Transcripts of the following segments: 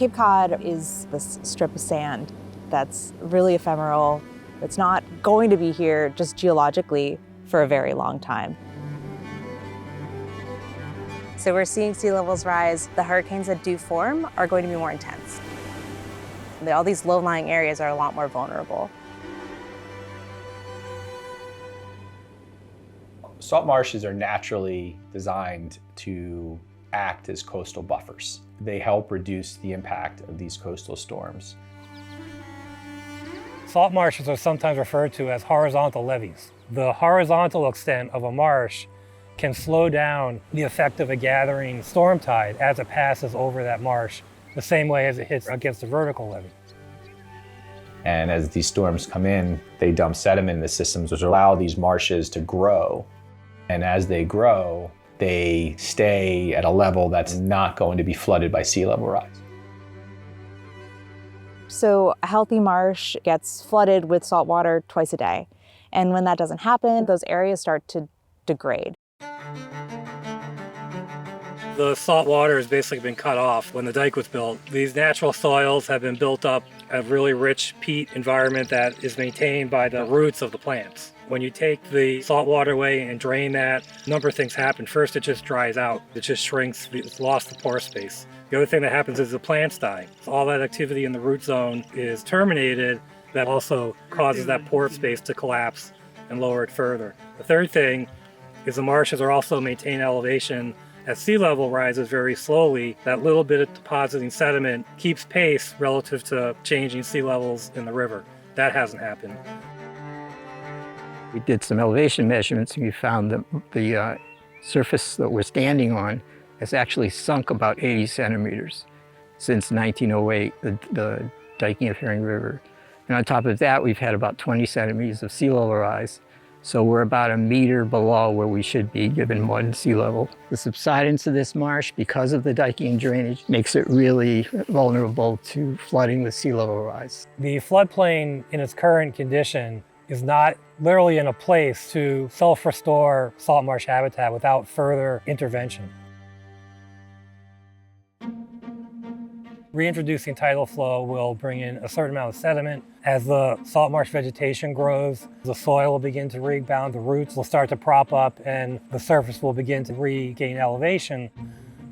Cape Cod is this strip of sand that's really ephemeral. It's not going to be here just geologically for a very long time. So we're seeing sea levels rise. The hurricanes that do form are going to be more intense. All these low-lying areas are a lot more vulnerable. Salt marshes are naturally designed to act as coastal buffers. They help reduce the impact of these coastal storms. Salt marshes are sometimes referred to as horizontal levees. The horizontal extent of a marsh can slow down the effect of a gathering storm tide as it passes over that marsh, the same way as it hits against a vertical levee. And as these storms come in, they dump sediment in the systems, which allow these marshes to grow. And as they grow, they stay at a level that's not going to be flooded by sea level rise. So a healthy marsh gets flooded with salt water twice a day. And when that doesn't happen, those areas start to degrade. The salt water has basically been cut off when the dike was built. These natural soils have been built up, a really rich peat environment that is maintained by the roots of the plants. When you take the salt water away and drain that, a number of things happen. First, it just dries out. It just shrinks. It's lost the pore space. The other thing that happens is the plants die. So all that activity in the root zone is terminated. That also causes that pore space to collapse and lower it further. The third thing is the marshes are also maintained elevation. As sea level rises very slowly, that little bit of depositing sediment keeps pace relative to changing sea levels in the river. That hasn't happened. We did some elevation measurements and we found that the surface that we're standing on has actually sunk about 80 centimeters since 1908, the diking of Herring River. And on top of that, we've had about 20 centimeters of sea level rise. So we're about a meter below where we should be given one sea level. The subsidence of this marsh, because of the diking and drainage, makes it really vulnerable to flooding with sea level rise. The floodplain in its current condition is not literally in a place to self-restore salt marsh habitat without further intervention. Reintroducing tidal flow will bring in a certain amount of sediment. As the salt marsh vegetation grows, the soil will begin to rebound, the roots will start to prop up, and the surface will begin to regain elevation,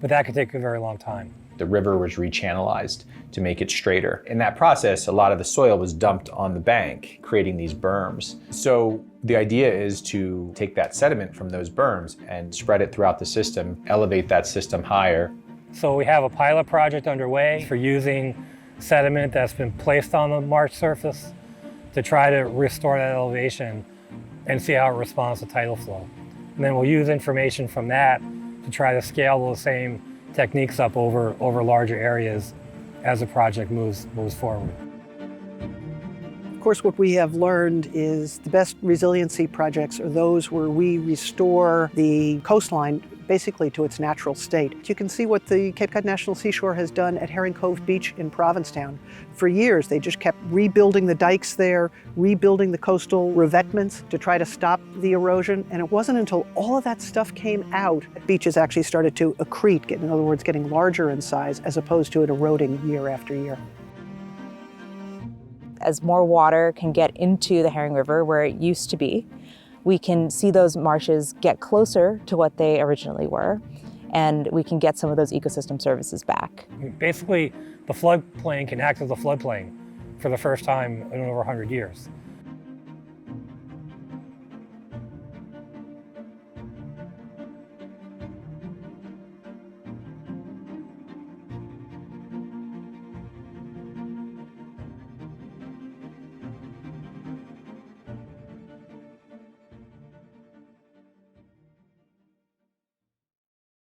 but that could take a very long time. The river was rechannelized to make it straighter. In that process, a lot of the soil was dumped on the bank, creating these berms. So the idea is to take that sediment from those berms and spread it throughout the system, elevate that system higher. So we have a pilot project underway for using sediment that's been placed on the marsh surface to try to restore that elevation and see how it responds to tidal flow. And then we'll use information from that to try to scale those same techniques up over larger areas as the project moves forward. Of course, what we have learned is the best resiliency projects are those where we restore the coastline basically to its natural state. You can see what the Cape Cod National Seashore has done at Herring Cove Beach in Provincetown. For years, they just kept rebuilding the dikes there, rebuilding the coastal revetments to try to stop the erosion. And it wasn't until all of that stuff came out that beaches actually started to accrete, in other words, getting larger in size as opposed to it eroding year after year. As more water can get into the Herring River where it used to be, we can see those marshes get closer to what they originally were, and we can get some of those ecosystem services back. Basically, the floodplain can act as a floodplain for the first time in over 100 years.